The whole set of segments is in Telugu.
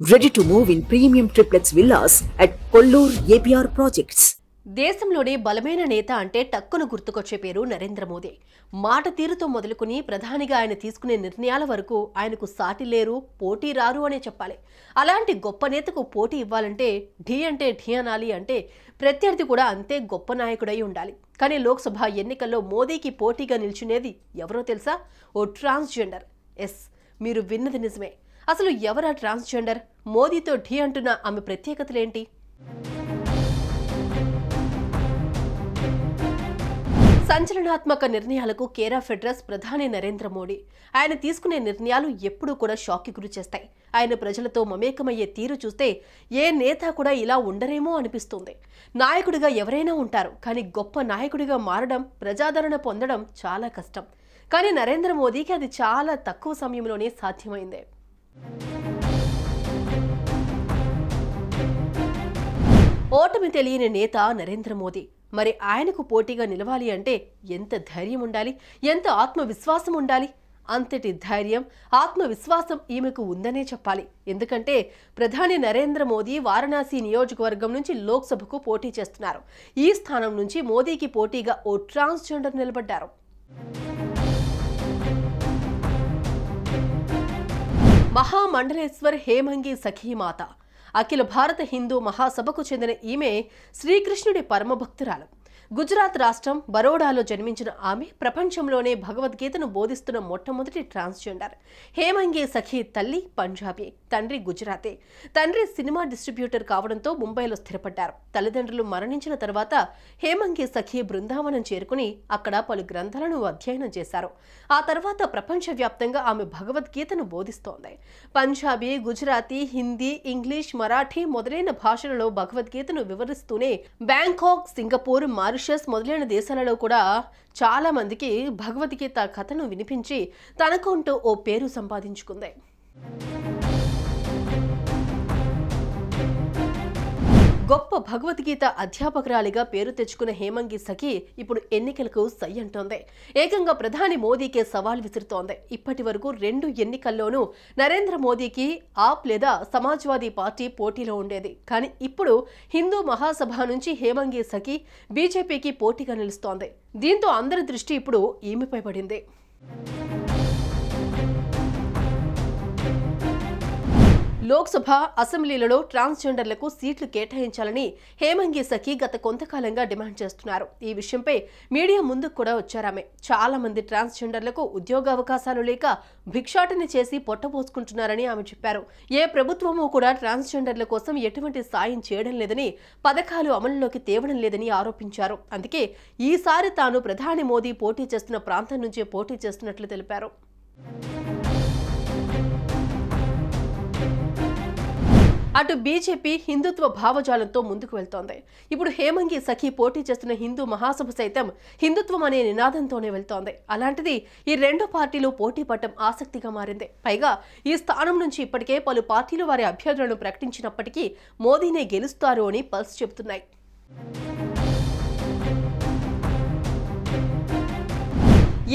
Ready to move in premium triplex villas at Kollur APR Projects. దేశంలోనే బలమైన నేత అంటే టక్కున గుర్తుకొచ్చే పేరు నరేంద్ర మోదీ. మాట తీరుతో మొదలుకుని ప్రధానిగా ఆయన తీసుకునే నిర్ణయాల వరకు ఆయనకు సాటి లేరు, పోటీ రారు అనే చెప్పాలి. అలాంటి గొప్ప నేతకు పోటీ ఇవ్వాలంటే ఢీ అంటే ఢీ అనాలి అంటే ప్రత్యర్థి కూడా అంతే గొప్ప నాయకుడై ఉండాలి. కానీ లోక్సభ ఎన్నికల్లో మోదీకి పోటీగా నిల్చునేది ఎవరో తెలుసా? ఓ ట్రాన్స్జెండర్. ఎస్, మీరు విన్నది నిజమే. అసలు ఎవరా ట్రాన్స్జెండర్? మోదీతో ఢీ అంటున్న ఆమె ప్రత్యేకతలేంటి? సంచలనాత్మక నిర్ణయాలకు కేర్ ఆఫ్ అడ్రస్ ప్రధాని నరేంద్ర మోడీ. ఆయన తీసుకునే నిర్ణయాలు ఎప్పుడూ కూడా షాక్కి గురి చేస్తాయి. ఆయన ప్రజలతో మమేకమయ్యే తీరు చూస్తే ఏ నేత కూడా ఇలా ఉండరేమో అనిపిస్తుంది. నాయకుడిగా ఎవరైనా ఉంటారు, కానీ గొప్ప నాయకుడిగా మారడం, ప్రజాదరణ పొందడం చాలా కష్టం. కానీ నరేంద్ర మోదీకి అది చాలా తక్కువ సమయంలోనే సాధ్యమైంది. ఓటమి తెలియని నేత నరేంద్ర మోదీ. మరి ఆయనకు పోటీగా నిలవాలి అంటే ఎంత ధైర్యం ఉండాలి, ఎంత ఆత్మవిశ్వాసం ఉండాలి? అంతటి ధైర్యం, ఆత్మవిశ్వాసం ఈమెకు ఉందనే చెప్పాలి. ఎందుకంటే ప్రధాని నరేంద్ర మోదీ వారణాసి నియోజకవర్గం నుంచి లోక్సభకు పోటీ చేస్తున్నారు. ఈ స్థానం నుంచి మోదీకి పోటీగా ఓ ట్రాన్స్జెండర్ నిలబడ్డారు. మహామండలేశ్వర్ హేమంగి సఖీమాత. అఖిల భారత హిందూ మహాసభకు చెందిన ఈమె శ్రీకృష్ణుడి పరమభక్తురాలు. గుజరాత్ రాష్ట్రం బరోడాలో జన్మించిన ఆమె ప్రపంచంలోనే భగవద్గీతను బోధిస్తున్న మొట్టమొదటి ట్రాన్స్జెండర్. హేమంగి సఖీ తల్లి పంజాబీ, తండ్రి గుజరాతీ. తండ్రి సినిమా డిస్ట్రిబ్యూటర్ కావడంతో ముంబైలో స్థిరపడ్డారు. తల్లిదండ్రులు మరణించిన తర్వాత హేమంగి సఖీ బృందావనం చేరుకుని అక్కడ పలు గ్రంథాలను అధ్యయనం చేశారు. ఆ తర్వాత ప్రపంచవ్యాప్తంగా ఆమె భగవద్గీతను బోధిస్తోంది. పంజాబీ, గుజరాతీ, హిందీ, ఇంగ్లీష్, మరాఠీ మొదలైన భాషలలో భగవద్గీతను వివరిస్తూనే బ్యాంకాక్, సింగపూర్, మారిషస్ మొదలైన దేశాలలో కూడా చాలా మందికి భగవద్గీత కథను వినిపించి తనకంటూ ఓ పేరు సంపాదించుకుంది. గొప్ప భగవద్గీత అధ్యాపకురాలిగా పేరు తెచ్చుకున్న హేమంగి సఖీ ఇప్పుడు ఎన్నికలకు సై అంటోంది. ఏకంగా ప్రధాని మోదీకే సవాల్ విసురుతోంది. ఇప్పటి వరకు 2 ఎన్నికల్లోనూ నరేంద్ర మోదీకి ఆప్ లేదా సమాజ్వాదీ పార్టీ పోటీలో ఉండేది. కానీ ఇప్పుడు హిందూ మహాసభ నుంచి హేమంగి సఖీ బీజేపీకి పోటీగా నిలుస్తోంది. దీంతో అందరి దృష్టి ఇప్పుడు ఈమెపై పడింది. లోక్సభ, అసెంబ్లీలలో ట్రాన్స్జెండర్లకు సీట్లు కేటాయించాలని హేమంగి సఖీ గత కొంతకాలంగా డిమాండ్ చేస్తున్నారు. ఈ విషయంపై మీడియా ముందుకు కూడా వచ్చారామె. చాలా మంది ట్రాన్స్జెండర్లకు ఉద్యోగావకాశాలు లేక భిక్షాటన చేసి పొట్టపోసుకుంటున్నారని ఆమె చెప్పారు. ఏ ప్రభుత్వమూ కూడా ట్రాన్స్జెండర్ల కోసం ఎటువంటి సాయం చేయడం లేదని, పథకాలు అమలులోకి తేవడం లేదని ఆరోపించారు. అందుకే ఈసారి తాను ప్రధాని మోదీ పోటీ చేస్తున్న ప్రాంతం నుంచే పోటీ చేస్తున్నట్లు తెలిపారు. అటు బీజేపీ హిందుత్వ భావజాలంతో ముందుకు వెళ్తోంది. ఇప్పుడు హేమంగి సఖీ పోటీ చేస్తున్న హిందూ మహాసభ సైతం హిందుత్వం అనే నినాదంతోనే వెళ్తోంది. అలాంటిది ఈ 2 పార్టీలు పోటీ పడటం ఆసక్తిగా మారింది. పైగా ఈ స్థానం నుంచి ఇప్పటికే పలు పార్టీలు వారి అభ్యర్థులను ప్రకటించినప్పటికీ మోదీనే గెలుస్తారు అని పల్స్ చెబుతున్నాయి.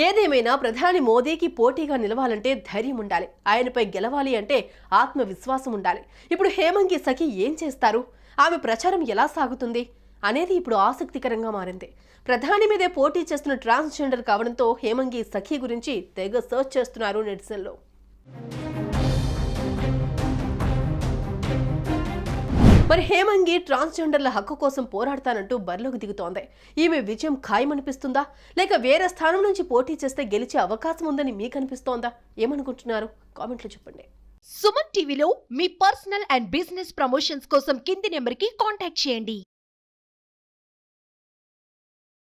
ఏదేమైనా ప్రధాని మోదీకి పోటీగా నిలవాలంటే ధైర్యం ఉండాలి. ఆయనపై గెలవాలి అంటే ఆత్మవిశ్వాసం ఉండాలి. ఇప్పుడు హేమంగి సఖీ ఏం చేస్తారు? ఆమె ప్రచారం ఎలా సాగుతుంది అనేది ఇప్పుడు ఆసక్తికరంగా మారింది. ప్రధాని మీదే పోటీ చేస్తున్న ట్రాన్స్జెండర్ కావడంతో హేమంగి సఖీ గురించి తెగ సర్చ్ చేస్తున్నారు నెటిజన్లు. మరి హేమంగి ట్రాన్స్జెండర్ల హక్కు కోసం పోరాడతానంటూ బరిలోకి దిగుతోంది. ఈమె విజయం ఖాయమనిపిస్తుందా, లేక వేరే స్థానం నుంచి పోటీ చేస్తే గెలిచే అవకాశం ఉందని మీకు అనిపిస్తోందా? ఏమనుకుంటున్నారు? కామెంట్లో చెప్పండి. సుమన్ టీవీలో మీ పర్సనల్ అండ్ బిజినెస్ ప్రమోషన్స్ కోసం కింది నెంబర్కి కాంటాక్ట్ చేయండి.